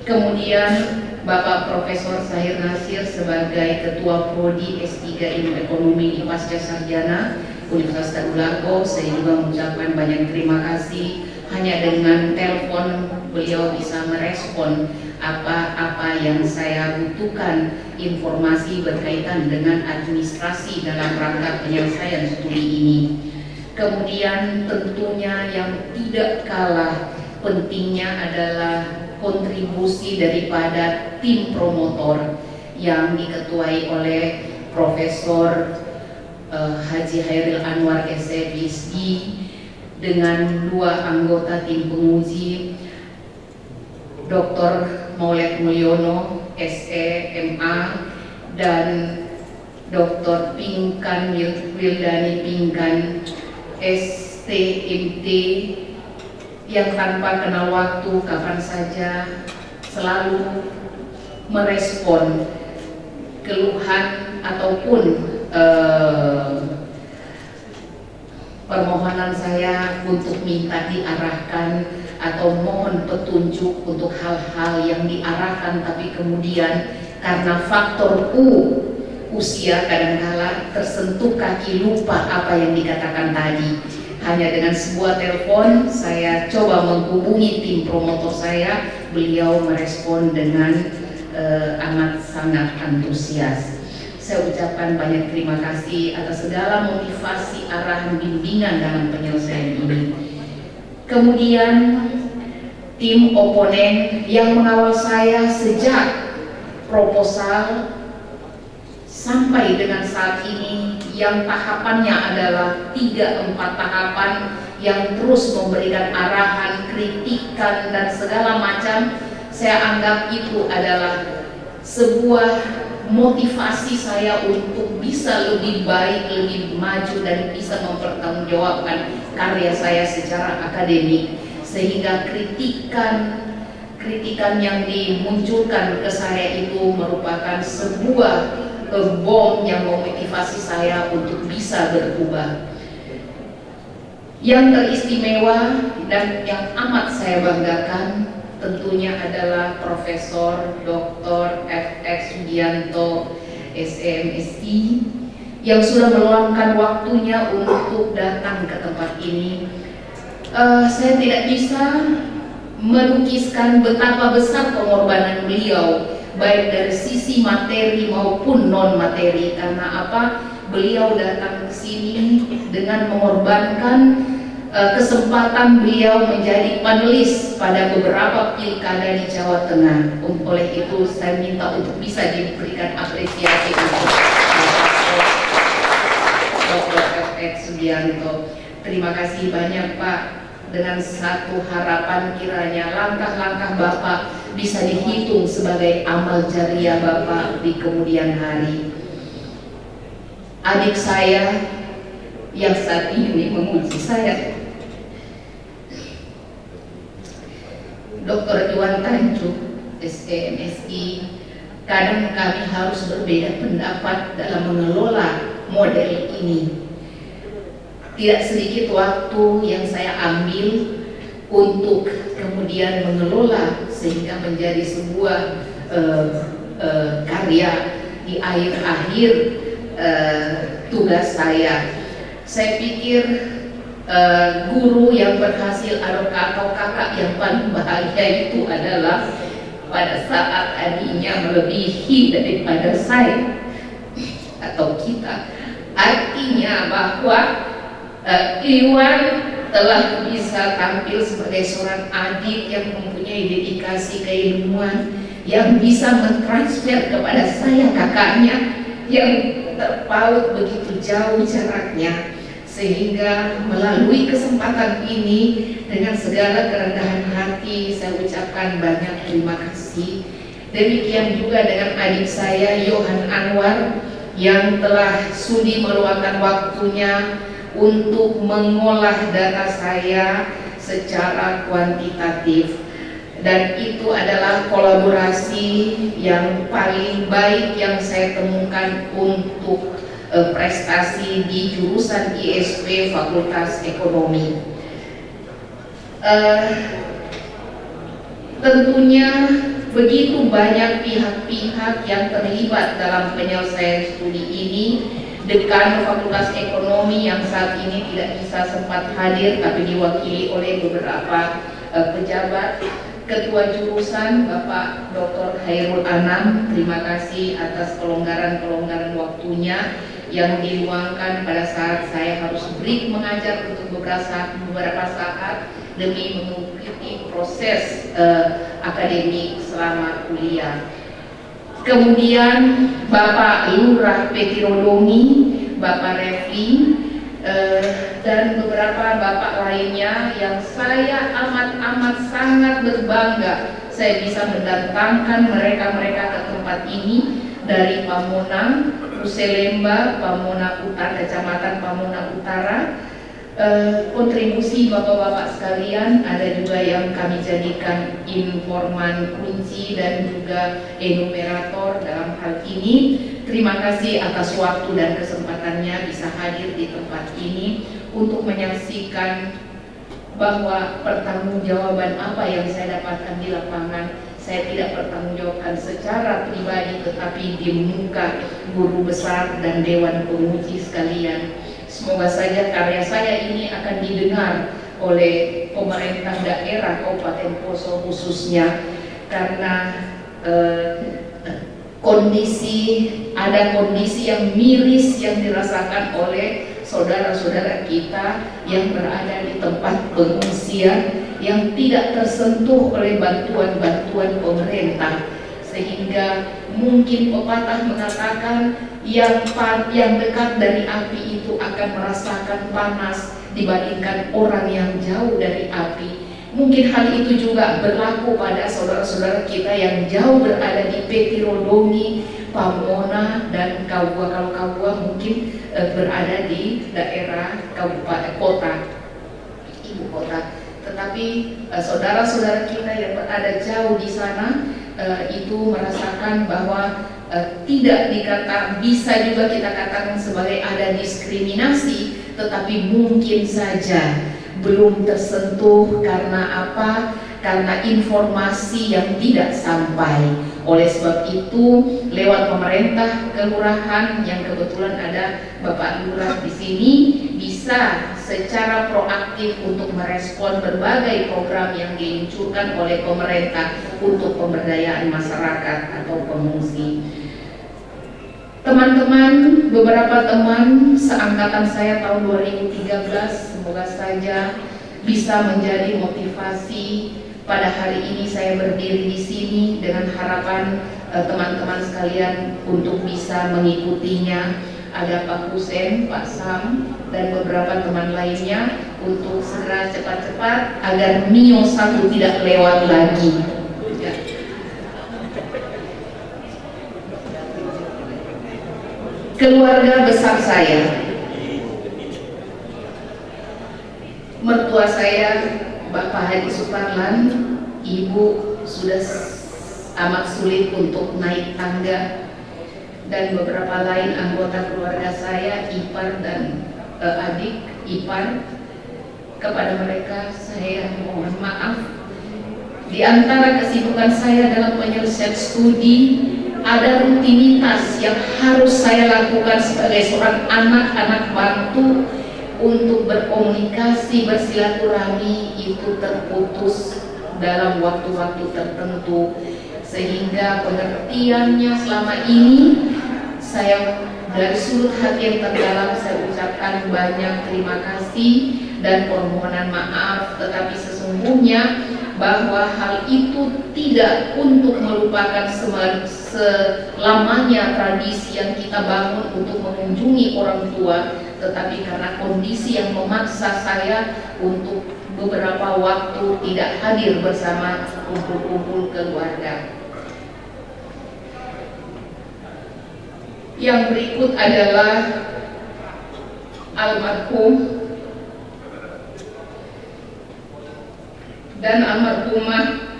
Kemudian Bapak Profesor Sahir Nasir sebagai Ketua Prodi S3 Ilmu Ekonomi di Pasca Sarjana Universitas Adulapo, saya juga mengucapkan banyak terima kasih. Hanya dengan telepon beliau bisa merespon apa-apa yang saya butuhkan, informasi berkaitan dengan administrasi dalam rangka penyelesaian studi ini. Kemudian tentunya yang tidak kalah pentingnya adalah kontribusi daripada tim promotor yang diketuai oleh Profesor Haji Hairil Anwar SPSD dengan 2 anggota tim penguji, Dr. Maulid Mulyono SEMA dan Dr. Pinkan Wildani Pinkan STMT, yang tanpa kenal waktu kapan saja selalu merespon keluhan ataupun permohonan saya untuk minta diarahkan atau mohon petunjuk untuk hal-hal yang diarahkan, tapi kemudian karena faktor usia kadangkala tersentuh kaki lupa apa yang dikatakan tadi. Hanya dengan sebuah telepon saya coba menghubungi tim promotor saya, beliau merespon dengan amat sangat antusias. Saya ucapkan banyak terima kasih atas segala motivasi, arahan, bimbingan dalam penyelesaian ini. Kemudian tim oponen yang mengawal saya sejak proposal sampai dengan saat ini, yang tahapannya adalah 3-4 tahapan yang terus memberikan arahan, kritikan dan segala macam. Saya anggap itu adalah sebuah motivasi saya untuk bisa lebih baik, lebih maju dan bisa mempertanggungjawabkan karya saya secara akademik, sehingga kritikan yang dimunculkan ke saya itu merupakan sebuah bom yang memotivasi saya untuk bisa berubah. Yang teristimewa dan yang amat saya banggakan tentunya adalah Profesor Dr. FX Sugianto SMSI yang sudah meluangkan waktunya untuk datang ke tempat ini. Saya tidak bisa melukiskan betapa besar pengorbanan beliau, baik dari sisi materi maupun non materi. Karena apa? Beliau datang ke sini dengan mengorbankan kesempatan beliau menjadi panelis pada beberapa pilkada di Jawa Tengah. Oleh itu saya minta untuk bisa diberikan apresiasi untuk Dr. FX Sugianto. Terima kasih banyak Pak. Dengan satu harapan kiranya langkah-langkah Bapak bisa dihitung sebagai amal jariah Bapak di kemudian hari. Adik saya yang saat ini menguji saya, Dr. Iwan Tanjuk SMSI, kadang kami harus berbeda pendapat dalam mengelola model ini. Tidak sedikit waktu yang saya ambil untuk kemudian mengelola sehingga menjadi sebuah karya di akhir-akhir tugas saya. Saya pikir guru yang berhasil atau kakak yang paling bahagia itu adalah pada saat adiknya melebihi daripada saya atau kita. Artinya bahwa Iwan telah bisa tampil sebagai seorang adik yang mempunyai dedikasi keilmuan, yang bisa mentransfer kepada saya kakaknya yang terpaut begitu jauh jaraknya, sehingga melalui kesempatan ini dengan segala kerendahan hati saya ucapkan banyak terima kasih. Demikian juga dengan adik saya Yohan Anwar yang telah sudi meluangkan waktunya untuk mengolah data saya secara kuantitatif, dan itu adalah kolaborasi yang paling baik yang saya temukan untuk prestasi di jurusan ISP Fakultas Ekonomi. Tentunya begitu banyak pihak-pihak yang terlibat dalam penyelesaian studi ini. Dekan Fakultas Ekonomi yang saat ini tidak bisa sempat hadir tapi diwakili oleh beberapa pejabat. Ketua jurusan Bapak Dr. Hairul Anam, terima kasih atas kelonggaran waktunya yang diluangkan pada saat saya harus break mengajar untuk beberapa saat demi mengikuti proses akademik selama kuliah. kemudian Bapak Lurah Petirodongi, Bapak Refli, dan beberapa bapak lainnya yang saya amat sangat berbangga saya bisa mendatangkan mereka ke tempat ini dari Pamunang, Puselemba, Pamunang Utara, Kecamatan Pamunang Utara. Kontribusi bapak-bapak sekalian ada juga yang kami jadikan informan kunci dan juga enumerator dalam hal ini. Terima kasih atas waktu dan kesempatannya bisa hadir di tempat ini untuk menyaksikan bahwa pertanggungjawaban apa yang saya dapatkan di lapangan saya tidak pertanggungjawabkan secara pribadi, tetapi di muka guru besar dan dewan penguji sekalian. Semoga saja karya saya ini akan didengar oleh pemerintah daerah Kabupaten Poso khususnya, karena ada kondisi yang miris yang dirasakan oleh saudara-saudara kita yang berada di tempat pengungsian yang tidak tersentuh oleh bantuan-bantuan pemerintah, sehingga mungkin pepatah mengatakan yang dekat dari api itu akan merasakan panas dibandingkan orang yang jauh dari api. Mungkin hal itu juga berlaku pada saudara-saudara kita yang jauh berada di Petirodongi, Pamona, dan Kabupaten. Kalau Kabupaten mungkin berada di daerah kabupaten kota, ibu kota. Tetapi saudara-saudara kita yang berada jauh di sana itu merasakan bahwa tidak bisa juga kita katakan sebagai ada diskriminasi, tetapi mungkin saja belum tersentuh. Karena apa? Karena informasi yang tidak sampai. Oleh sebab itu, lewat pemerintah kelurahan yang kebetulan ada Bapak Lurah di sini, bisa secara proaktif untuk merespon berbagai program yang diluncurkan oleh pemerintah untuk pemberdayaan masyarakat atau pengungsi. Teman-teman, beberapa teman seangkatan saya tahun 2013 semoga saja bisa menjadi motivasi pada hari ini saya berdiri di sini dengan harapan teman-teman sekalian untuk bisa mengikutinya. Ada Pak Husen, Pak Sam, dan beberapa teman lainnya untuk segera cepat-cepat agar Mio 1 tidak lewat lagi. Ya. Keluarga besar saya, mertua saya Bapak Haji Suparlan, Ibu sudah amat sulit untuk naik tangga, dan beberapa lain anggota keluarga saya, ipar dan adik ipar. Kepada mereka saya mohon maaf. Di antara kesibukan saya dalam penyelesaian studi, ada rutinitas yang harus saya lakukan sebagai seorang anak bantu untuk berkomunikasi, bersilaturahmi, itu terputus dalam waktu-waktu tertentu, sehingga pengertiannya selama ini saya dari sudut hati yang terdalam saya ucapkan banyak terima kasih dan permohonan maaf. Tetapi sesungguhnya bahwa hal itu tidak untuk melupakan selamanya tradisi yang kita bangun untuk mengunjungi orang tua, tetapi karena kondisi yang memaksa saya untuk beberapa waktu tidak hadir bersama kumpul-kumpul keluarga. Yang berikut adalah almarhum dan almarhumah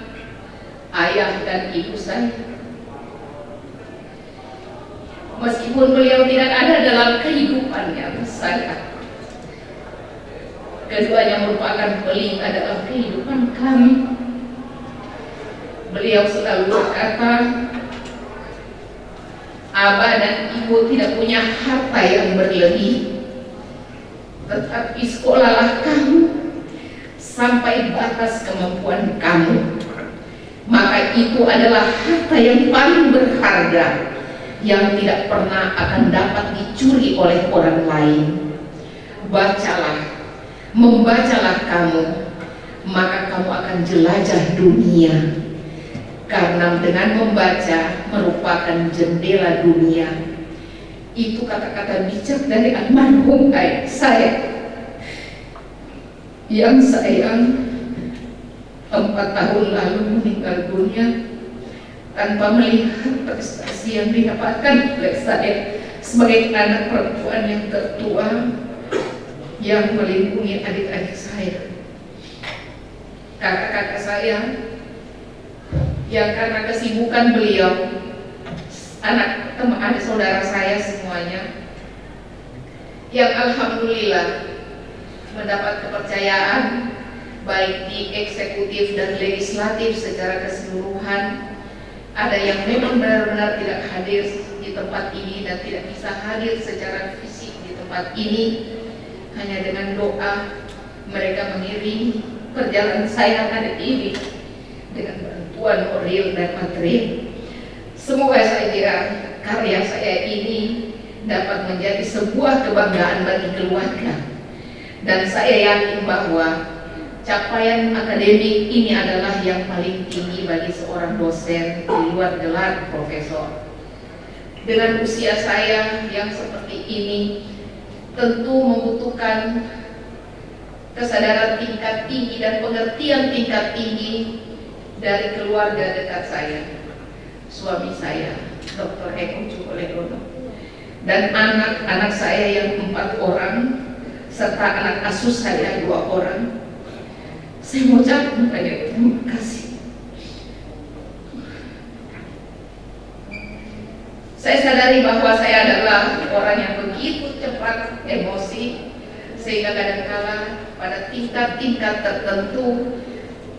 ayah dan ibu saya. Meskipun beliau tidak ada dalam kehidupannya saya, keduanya merupakan pelinga dalam kehidupan kami. Beliau selalu berkata, Abah dan Ibu tidak punya harta yang berlebih, tetapi sekolahlah kamu sampai batas kemampuan kamu. Maka itu adalah harta yang paling berharga yang tidak pernah akan dapat dicuri oleh orang lain. Bacalah, membacalah kamu, maka kamu akan jelajah dunia. Karena dengan membaca merupakan jendela dunia. Itu kata-kata bijak dari almarhum ayah saya yang sayang 4 tahun lalu meninggal dunia tanpa melihat prestasi yang didapatkan oleh saya sebagai anak perempuan yang tertua yang melindungi adik-adik saya, kakak-kakak saya yang karena kesibukan beliau, anak teman adik saudara saya semuanya yang alhamdulillah mendapat kepercayaan baik di eksekutif dan legislatif secara keseluruhan. Ada yang memang benar-benar tidak hadir di tempat ini dan tidak bisa hadir secara fisik di tempat ini. Hanya dengan doa mereka mengiringi perjalanan saya hari ini dengan bantuan moral dan material. Semoga saja karya saya ini dapat menjadi sebuah kebanggaan bagi keluarga. Dan saya yakin bahwa capaian akademik ini adalah yang paling tinggi bagi seorang dosen di luar gelar profesor. Dengan usia saya yang seperti ini, tentu membutuhkan kesadaran tingkat tinggi dan pengertian tingkat tinggi dari keluarga dekat saya, suami saya, Dr. Eko Cukolegono, dan anak-anak saya yang 4 orang, serta anak asuh saya 2 orang. Saya mau ucapkan banyak terima kasih. Saya sadari bahwa saya adalah orang yang begitu cepat emosi, sehingga kadang-kala pada tingkat-tingkat tertentu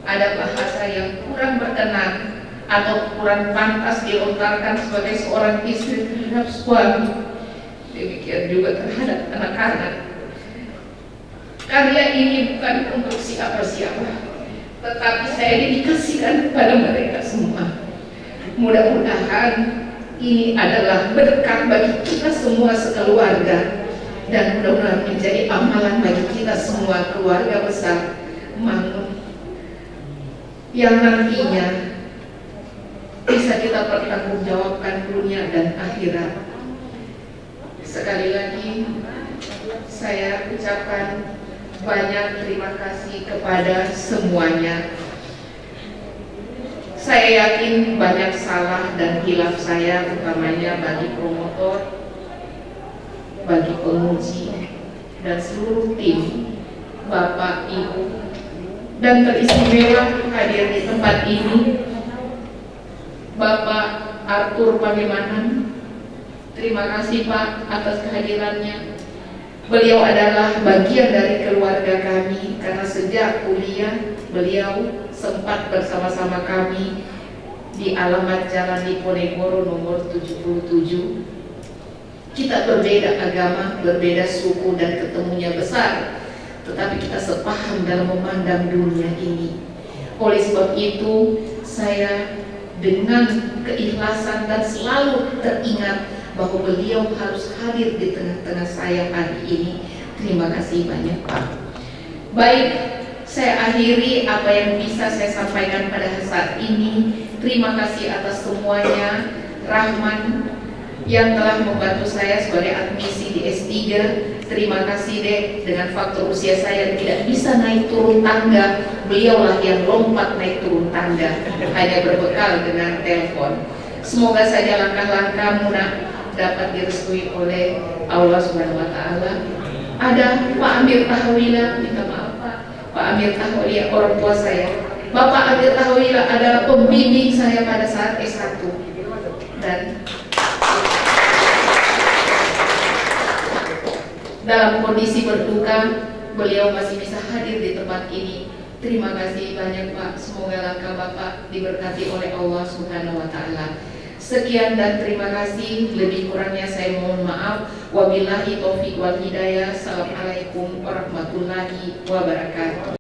ada bahasa yang kurang berkenan atau kurang pantas dilontarkan sebagai seorang istri terhadap suami. Demikian juga terhadap anak-anak. Karya ini bukan untuk siapa-siapa, tetapi saya dikasihkan kepada mereka semua. Mudah-mudahan ini adalah berkat bagi kita semua sekeluarga, dan mudah-mudahan menjadi amalan bagi kita semua keluarga besar Mangun yang nantinya bisa kita pertanggungjawabkan dunia dan akhirat. Sekali lagi saya ucapkan banyak terima kasih kepada semuanya. Saya yakin banyak salah dan hilaf saya, utamanya bagi promotor, bagi penguji, dan seluruh tim, Bapak, Ibu, dan teristimewa hadir di tempat ini Bapak Arthur Pangemanan. Terima kasih Pak atas kehadirannya. Beliau adalah bagian dari keluarga kami karena sejak kuliah beliau sempat bersama-sama kami di alamat Jalan Diponegoro nomor 77. Kita berbeda agama, berbeda suku, dan ketemunya besar, tetapi kita sepaham dalam memandang dunia ini. Oleh sebab itu saya dengan keikhlasan dan selalu teringat bahwa beliau harus hadir di tengah-tengah saya hari ini. Terima kasih banyak Pak. Baik, saya akhiri apa yang bisa saya sampaikan pada saat ini. Terima kasih atas semuanya. Rahman yang telah membantu saya sebagai admisi di S3. Terima kasih Dek, dengan faktor usia saya tidak bisa naik turun tangga, beliaulah yang lompat naik turun tangga hanya berbekal dengan telepon. Semoga saja langkah-langkahmu nak dapat direstui oleh Allah Subhanahu wa Ta'ala. Ada Pak Amir Tahwila, minta maaf Pak Amir Tahwila, orang tua saya. Bapak Amir Tahwila adalah pembimbing saya pada saat S1, dan dalam kondisi berduka beliau masih bisa hadir di tempat ini. Terima kasih banyak Pak. Semoga langkah Bapak diberkati oleh Allah Subhanahu wa Ta'ala. Sekian dan terima kasih. Lebih kurangnya saya mohon maaf. Wabillahi taufiq wal hidayah. Assalamualaikum warahmatullahi wabarakatuh.